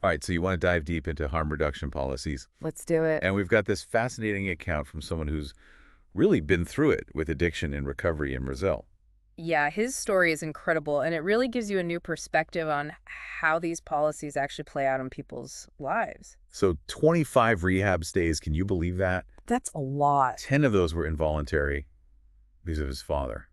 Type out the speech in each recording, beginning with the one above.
All right, so you want to dive deep into harm reduction policies. Let's do it. And we've got this fascinating account from someone who's really been through it with addiction and recovery in Brazil. Yeah, his story is incredible, and it really gives you a new perspective on how these policies actually play out in people's lives. So 25 rehab stays, can you believe that? That's a lot. 10 of those were involuntary because of his father.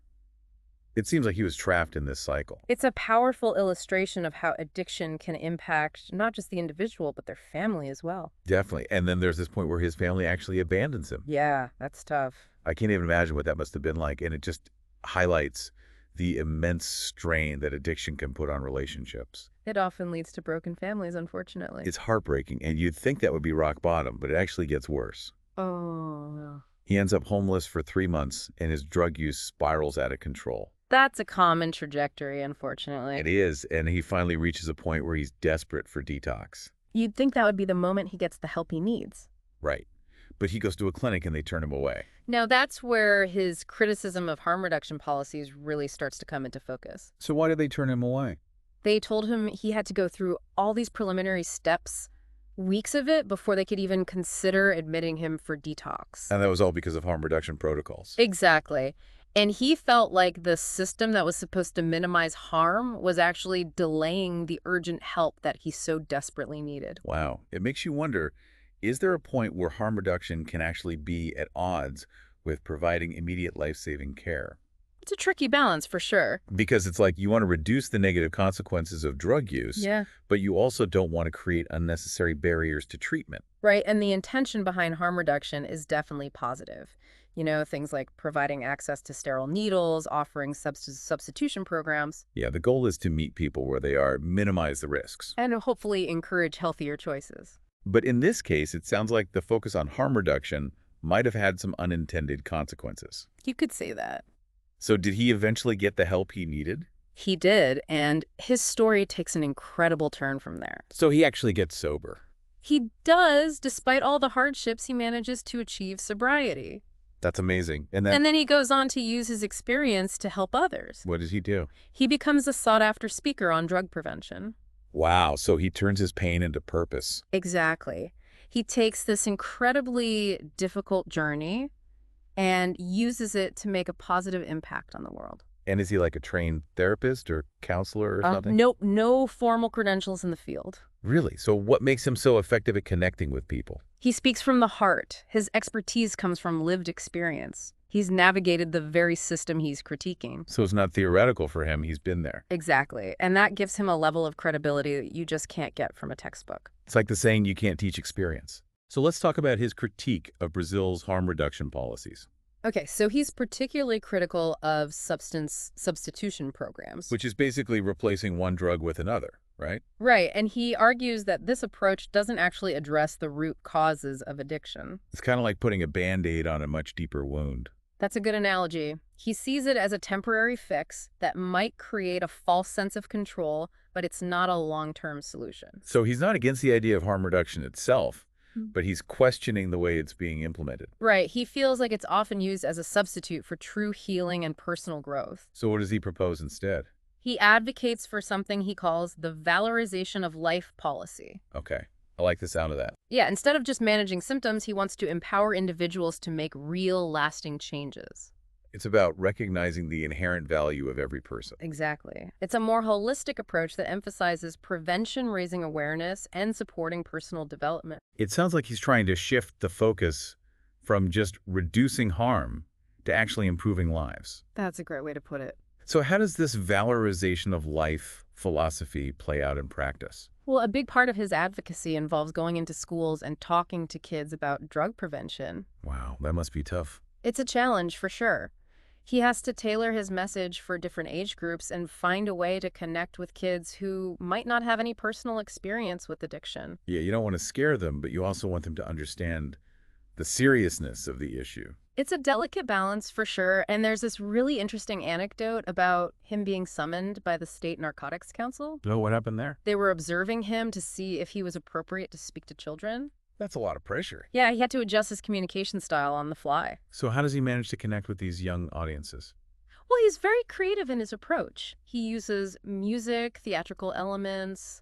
It seems like he was trapped in this cycle. It's a powerful illustration of how addiction can impact not just the individual, but their family as well. Definitely. And then there's this point where his family actually abandons him. Yeah, that's tough. I can't even imagine what that must have been like. And it just highlights the immense strain that addiction can put on relationships. It often leads to broken families, unfortunately. It's heartbreaking, and you'd think that would be rock bottom, but it actually gets worse. Oh, no. He ends up homeless for 3 months, and his drug use spirals out of control. That's a common trajectory, unfortunately. It is, and he finally reaches a point where he's desperate for detox. You'd think that would be the moment he gets the help he needs. Right. But he goes to a clinic and they turn him away. Now, that's where his criticism of harm reduction policies really starts to come into focus. So why did they turn him away? They told him he had to go through all these preliminary steps, weeks of it, before they could even consider admitting him for detox. And that was all because of harm reduction protocols. Exactly. And he felt like the system that was supposed to minimize harm was actually delaying the urgent help that he so desperately needed. Wow. It makes you wonder, is there a point where harm reduction can actually be at odds with providing immediate life-saving care? It's a tricky balance for sure. Because it's like you want to reduce the negative consequences of drug use, Yeah. but you also don't want to create unnecessary barriers to treatment. Right. And the intention behind harm reduction is definitely positive. You know, things like providing access to sterile needles, offering substitution programs, Yeah, the goal is to meet people where they are, minimize the risks. and hopefully encourage healthier choices. But in this case, it sounds like the focus on harm reduction might have had some unintended consequences. You could say that. So did he eventually get the help he needed? He did, and his story takes an incredible turn from there. So he actually gets sober. He does, despite all the hardships, he manages to achieve sobriety. That's amazing. And And then he goes on to use his experience to help others. what does he do? He becomes a sought-after speaker on drug prevention. Wow, so he turns his pain into purpose. Exactly. He takes this incredibly difficult journey and uses it to make a positive impact on the world. And is he like a trained therapist or counselor or something? No formal credentials in the field. Really? So what makes him so effective at connecting with people? He speaks from the heart. His expertise comes from lived experience. He's navigated the very system he's critiquing. So it's not theoretical for him, he's been there. Exactly. And that gives him a level of credibility that you just can't get from a textbook. It's like the saying, you can't teach experience. So let's talk about his critique of Brazil's harm reduction policies. Okay, so he's particularly critical of substance substitution programs. Which is basically replacing one drug with another, right? Right, and he argues that this approach doesn't actually address the root causes of addiction. It's kind of like putting a Band-Aid on a much deeper wound. That's a good analogy. He sees it as a temporary fix that might create a false sense of control, but it's not a long-term solution. So he's not against the idea of harm reduction itself, but he's questioning the way it's being implemented. Right, he feels like it's often used as a substitute for true healing and personal growth. So what does he propose instead? He advocates for something he calls the valorization of life policy. Okay, I like the sound of that. Yeah, instead of just managing symptoms, he wants to empower individuals to make real, lasting changes. It's about recognizing the inherent value of every person. Exactly. It's a more holistic approach that emphasizes prevention, raising awareness, and supporting personal development. It sounds like he's trying to shift the focus from just reducing harm to actually improving lives. That's a great way to put it. So how does this valorization of life philosophy play out in practice? Well, a big part of his advocacy involves going into schools and talking to kids about drug prevention. Wow, that must be tough. It's a challenge for sure. He has to tailor his message for different age groups and find a way to connect with kids who might not have any personal experience with addiction. Yeah, you don't want to scare them, but you also want them to understand the seriousness of the issue. It's a delicate balance for sure, and there's this really interesting anecdote about him being summoned by the State Narcotics Council. Oh, what happened there? They were observing him to see if he was appropriate to speak to children. That's a lot of pressure. Yeah, he had to adjust his communication style on the fly. So how does he manage to connect with these young audiences? Well, he's very creative in his approach. He uses music, theatrical elements,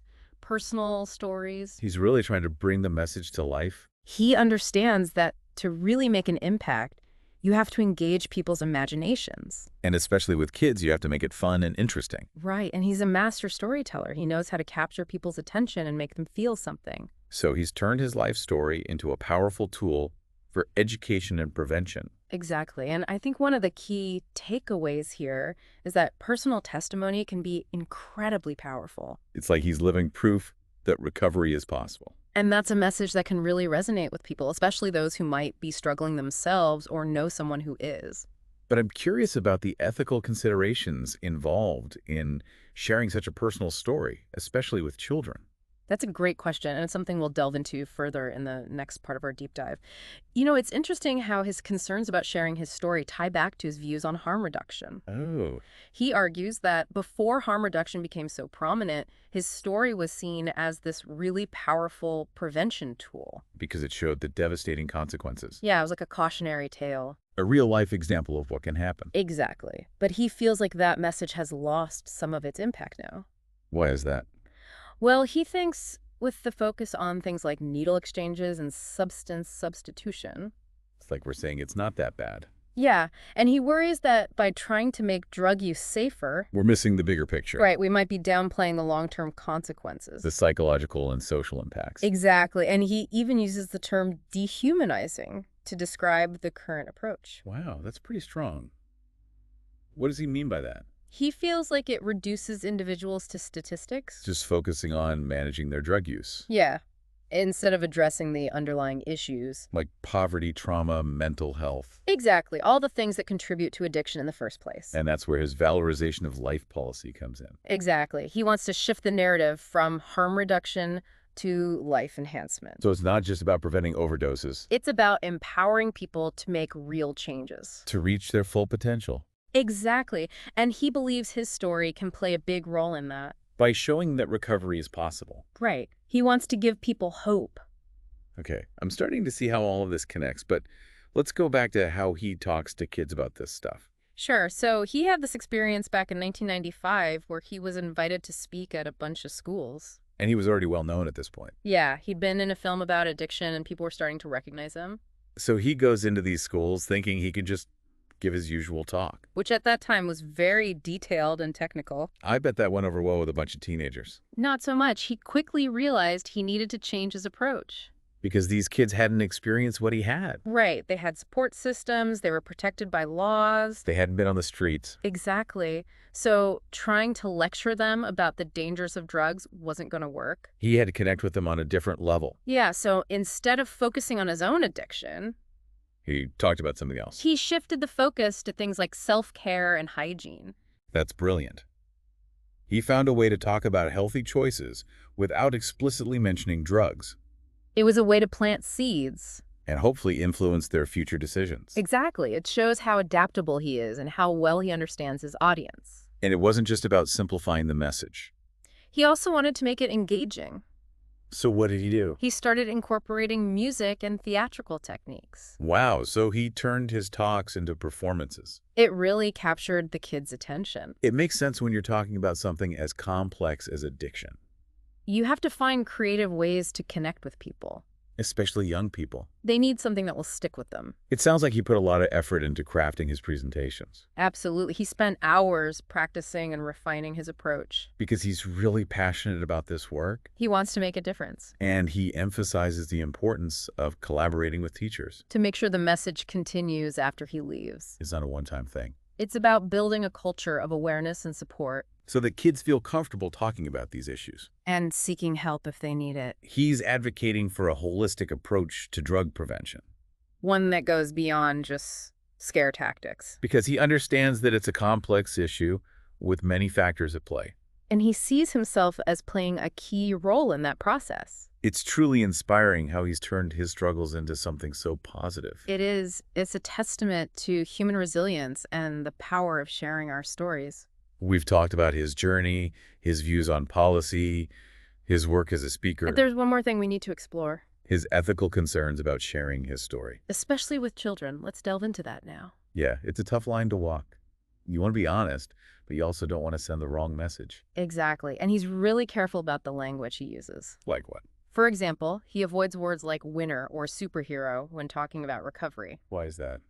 personal stories. He's really trying to bring the message to life. He understands that to really make an impact, you have to engage people's imaginations. And especially with kids, you have to make it fun and interesting. Right, and he's a master storyteller. He knows how to capture people's attention and make them feel something. So he's turned his life story into a powerful tool for education and prevention. Exactly, and I think one of the key takeaways here is that personal testimony can be incredibly powerful. It's like he's living proof that recovery is possible. And that's a message that can really resonate with people, especially those who might be struggling themselves or know someone who is. But I'm curious about the ethical considerations involved in sharing such a personal story, especially with children. That's a great question, and it's something we'll delve into further in the next part of our deep dive. It's interesting how his concerns about sharing his story tie back to his views on harm reduction. Oh, He argues that before harm reduction became so prominent, his story was seen as this really powerful prevention tool. because it showed the devastating consequences. Yeah, it was like a cautionary tale. A real-life example of what can happen. Exactly. But he feels like that message has lost some of its impact now. Why is that? Well, he thinks with the focus on things like needle exchanges and substance substitution. It's like we're saying it's not that bad. Yeah, and he worries that by trying to make drug use safer, We're missing the bigger picture. right, we might be downplaying the long-term consequences. The psychological and social impacts. Exactly, and he even uses the term dehumanizing to describe the current approach. Wow, that's pretty strong. What does he mean by that? He feels like it reduces individuals to statistics. Just focusing on managing their drug use. Yeah, instead of addressing the underlying issues. Like poverty, trauma, mental health. Exactly, all the things that contribute to addiction in the first place. And that's where his valorization of life policy comes in. Exactly. He wants to shift the narrative from harm reduction to life enhancement. So it's not just about preventing overdoses. It's about empowering people to make real changes. To reach their full potential. Exactly. And he believes his story can play a big role in that. By showing that recovery is possible. Right. He wants to give people hope. Okay, I'm starting to see how all of this connects, but let's go back to how he talks to kids about this stuff. Sure. So he had this experience back in 1995 where he was invited to speak at a bunch of schools. And he was already well known at this point. Yeah, he'd been in a film about addiction and people were starting to recognize him, So he goes into these schools thinking he could just give his usual talk. which at that time was very detailed and technical. I bet that went over well with a bunch of teenagers. Not so much. He quickly realized he needed to change his approach. Because these kids hadn't experienced what he had. Right. They had support systems. They were protected by laws. They hadn't been on the streets. Exactly. So trying to lecture them about the dangers of drugs wasn't going to work. He had to connect with them on a different level. Yeah, so instead of focusing on his own addiction, He talked about something else. he shifted the focus to things like self-care and hygiene. That's brilliant. He found a way to talk about healthy choices without explicitly mentioning drugs, It was a way to plant seeds. and hopefully influence their future decisions. Exactly. It shows how adaptable he is and how well he understands his audience. And it wasn't just about simplifying the message. He also wanted to make it engaging. So what did he do? He started incorporating music and theatrical techniques. Wow, so he turned his talks into performances. It really captured the kids' attention. It makes sense when you're talking about something as complex as addiction, You have to find creative ways to connect with people. especially young people. They need something that will stick with them. It sounds like he put a lot of effort into crafting his presentations Absolutely. He spent hours practicing and refining his approach. because he's really passionate about this work, He wants to make a difference, and he emphasizes the importance of collaborating with teachers. to make sure the message continues after he leaves. It's not a one-time thing. It's about building a culture of awareness and support, So that kids feel comfortable talking about these issues. and seeking help if they need it. He's advocating for a holistic approach to drug prevention One that goes beyond just scare tactics. because he understands that it's a complex issue with many factors at play. And he sees himself as playing a key role in that process. It's truly inspiring how he's turned his struggles into something so positive. It is. It's a testament to human resilience and the power of sharing our stories. We've talked about his journey, his views on policy, his work as a speaker, But there's one more thing we need to explore, his ethical concerns about sharing his story. especially with children. Let's delve into that now. Yeah, it's a tough line to walk. You want to be honest, but you also don't want to send the wrong message. Exactly. And he's really careful about the language he uses. Like what? For example, he avoids words like winner or superhero when talking about recovery, Why is that?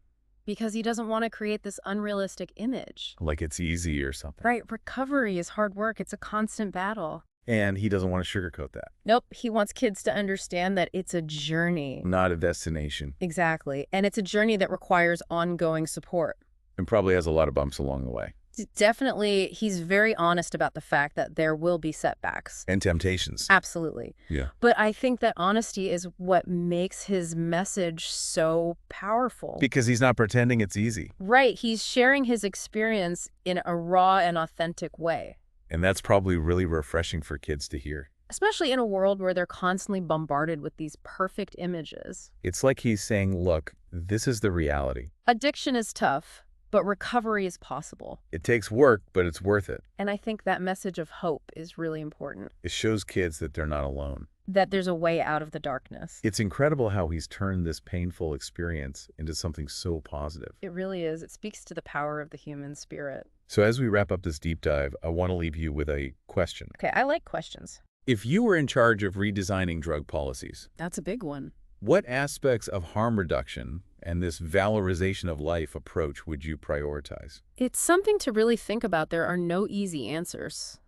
because he doesn't want to create this unrealistic image. Like it's easy or something. Right, recovery is hard work. It's a constant battle. And he doesn't want to sugarcoat that. Nope, he wants kids to understand that it's a journey. Not a destination. Exactly. And it's a journey that requires ongoing support. And probably has a lot of bumps along the way. Definitely, he's very honest about the fact that there will be setbacks. And temptations. Absolutely. Yeah. But I think that honesty is what makes his message so powerful. Because he's not pretending it's easy. Right, he's sharing his experience in a raw and authentic way. And that's probably really refreshing for kids to hear. Especially in a world where they're constantly bombarded with these perfect images. It's like he's saying, look, this is the reality. Addiction is tough, but recovery is possible. It takes work, but it's worth it. And I think that message of hope is really important. It shows kids that they're not alone. That there's a way out of the darkness. It's incredible how he's turned this painful experience into something so positive. It really is. It speaks to the power of the human spirit. So as we wrap up this deep dive, I want to leave you with a question. Okay, I like questions. If you were in charge of redesigning drug policies, That's a big one. what aspects of harm reduction and this valorization of life approach would you prioritize? It's something to really think about. There are no easy answers.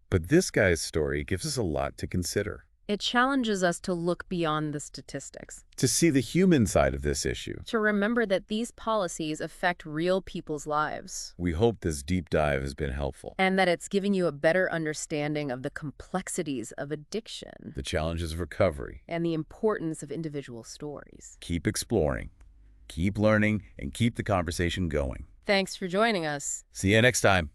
But this guy's story gives us a lot to consider. It challenges us to look beyond the statistics, To see the human side of this issue. to remember that these policies affect real people's lives, We hope this deep dive has been helpful. and that it's giving you a better understanding of the complexities of addiction The challenges of recovery. and the importance of individual stories. Keep exploring, keep learning, and keep the conversation going. Thanks for joining us. See you next time.